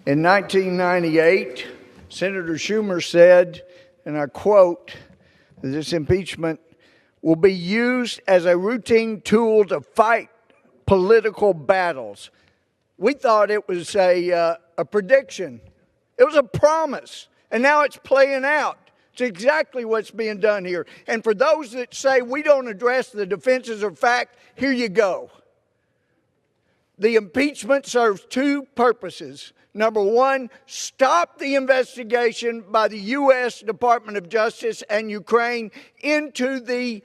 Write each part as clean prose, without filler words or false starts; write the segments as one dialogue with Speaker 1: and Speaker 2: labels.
Speaker 1: In 1998, Senator Schumer said, and I quote, this impeachment will be used as a routine tool to fight political battles. We thought it was a prediction. It was a promise, and now it's playing out. It's exactly what's being done here. And for those that say we don't address the defenses of fact, here you go. The impeachment serves two purposes. Number one, stop the investigation by the U.S. Department of Justice and Ukraine into the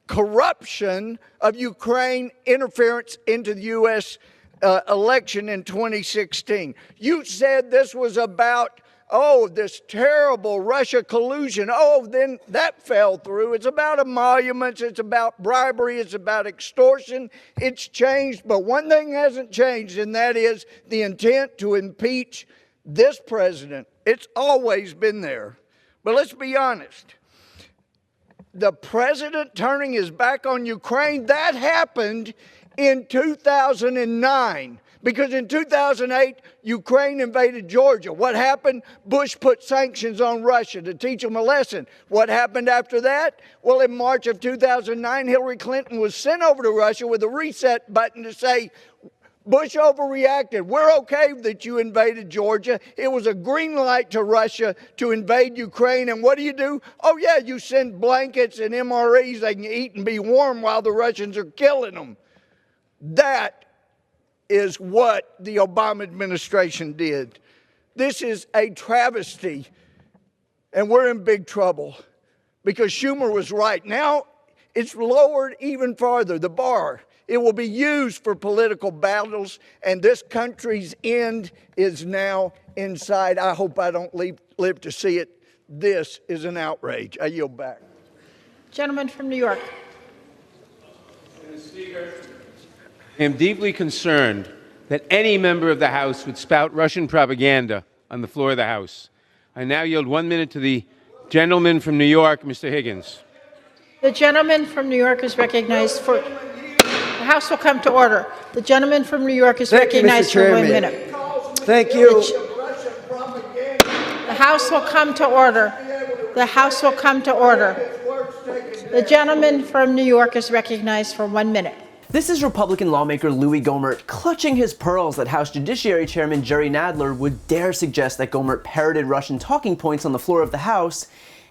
Speaker 1: corruption of Ukraine interference into the U.S. Election in 2016. You said this was about, this terrible Russia collusion. Then that fell through. It's about emoluments. It's about bribery. It's about extortion. It's changed. But one thing hasn't changed, and that is the intent to impeach this president. It's always been there. But let's be honest. The president turning his back on Ukraine, that happened in 2009. Because in 2008, Ukraine invaded Georgia. What happened? Bush put sanctions on Russia to teach them a lesson. What happened after that? Well, in March of 2009, Hillary Clinton was sent over to Russia with a reset button to say, Bush overreacted. We're okay that you invaded Georgia. It was a green light to Russia to invade Ukraine. And what do? You send blankets and MREs they can eat and be warm while the Russians are killing them. That is what the Obama administration did. This is a travesty, and we're in big trouble because Schumer was right. Now it's lowered even farther, the bar. It will be used for political battles, and this country's end is now in sight. I hope I don't live to see it. This is an outrage. I yield back.
Speaker 2: Gentleman from New York.
Speaker 3: Mr. Speaker, I am deeply concerned that any member of the House would spout Russian propaganda on the floor of the House. I now yield 1 minute to the gentleman from New York, Mr. Higgins.
Speaker 2: The gentleman from New York is recognized for... The House will come to order. The gentleman from New York is recognized for 1 minute.
Speaker 4: Thank you.
Speaker 2: The House will come to order. The House will come to order. The gentleman from New York is recognized for 1 minute.
Speaker 4: This is Republican lawmaker Louie Gohmert clutching his pearls that House Judiciary Chairman Jerry Nadler would dare suggest that Gohmert parroted Russian talking points on the floor of the House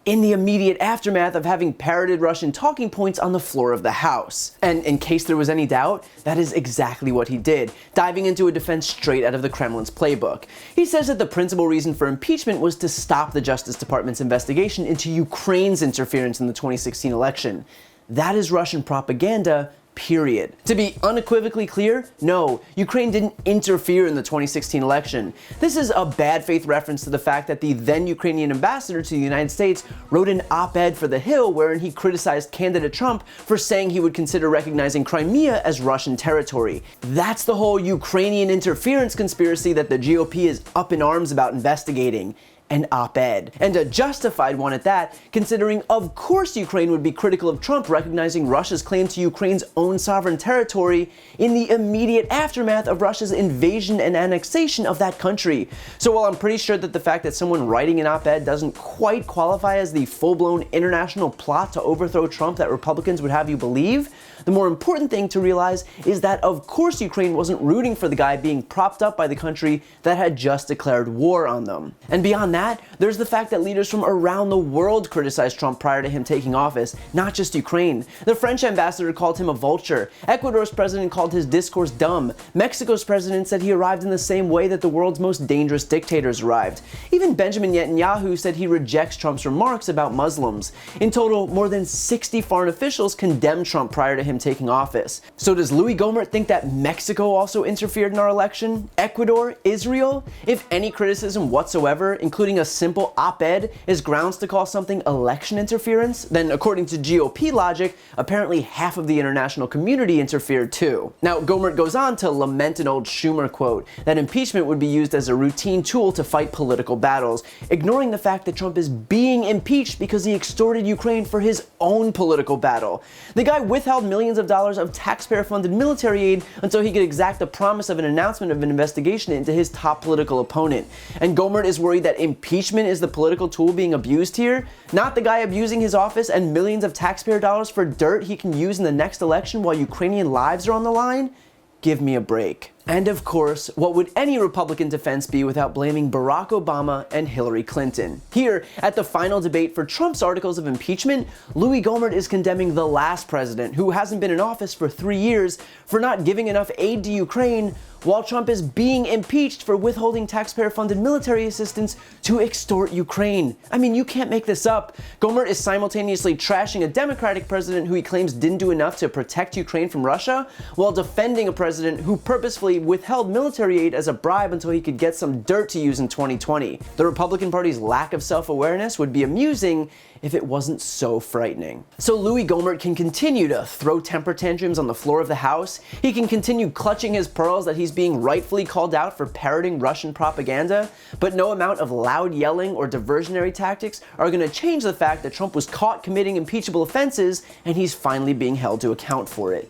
Speaker 4: in the immediate aftermath of having parroted Russian talking points on the floor of the House. And in case there was any doubt, that is exactly what he did, diving into a defense straight out of the Kremlin's playbook. He says that the principal reason for impeachment was to stop the Justice Department's investigation into Ukraine's interference in the 2016 election. That is Russian propaganda, period. To be unequivocally clear, no, Ukraine didn't interfere in the 2016 election. This is a bad faith reference to the fact that the then Ukrainian ambassador to the United States wrote an op-ed for The Hill wherein he criticized candidate Trump for saying he would consider recognizing Crimea as Russian territory. That's the whole Ukrainian interference conspiracy that the GOP is up in arms about investigating. An op-ed, and a justified one at that, considering of course Ukraine would be critical of Trump recognizing Russia's claim to Ukraine's own sovereign territory in the immediate aftermath of Russia's invasion and annexation of that country. So while I'm pretty sure that the fact that someone writing an op-ed doesn't quite qualify as the full-blown international plot to overthrow Trump that Republicans would have you believe, the more important thing to realize is that of course Ukraine wasn't rooting for the guy being propped up by the country that had just declared war on them. And beyond that, there's the fact that leaders from around the world criticized Trump prior to him taking office, not just Ukraine. The French ambassador called him a vulture. Ecuador's president called his discourse dumb. Mexico's president said he arrived in the same way that the world's most dangerous dictators arrived. Even Benjamin Netanyahu said he rejects Trump's remarks about Muslims. In total, more than 60 foreign officials condemned Trump prior to him taking office. So does Louie Gohmert think that Mexico also interfered in our election? Ecuador? Israel? If any criticism whatsoever, including a simple op-ed, is grounds to call something election interference, then according to GOP logic, apparently half of the international community interfered too. Now, Gohmert goes on to lament an old Schumer quote, that impeachment would be used as a routine tool to fight political battles, ignoring the fact that Trump is being impeached because he extorted Ukraine for his own political battle. The guy withheld millions millions of dollars of taxpayer-funded military aid until he could exact the promise of an announcement of an investigation into his top political opponent. And Gohmert is worried that impeachment is the political tool being abused here, not the guy abusing his office and millions of taxpayer dollars for dirt he can use in the next election while Ukrainian lives are on the line. Give me a break. And of course, what would any Republican defense be without blaming Barack Obama and Hillary Clinton? Here, at the final debate for Trump's articles of impeachment, Louie Gohmert is condemning the last president, who hasn't been in office for 3 years, for not giving enough aid to Ukraine, while Trump is being impeached for withholding taxpayer-funded military assistance to extort Ukraine. I mean, you can't make this up. Gohmert is simultaneously trashing a Democratic president who he claims didn't do enough to protect Ukraine from Russia, while defending a president who purposefully withheld military aid as a bribe until he could get some dirt to use in 2020. The Republican Party's lack of self-awareness would be amusing if it wasn't so frightening. So Louie Gohmert can continue to throw temper tantrums on the floor of the House. He can continue clutching his pearls that he's being rightfully called out for parroting Russian propaganda, but no amount of loud yelling or diversionary tactics are going to change the fact that Trump was caught committing impeachable offenses and he's finally being held to account for it.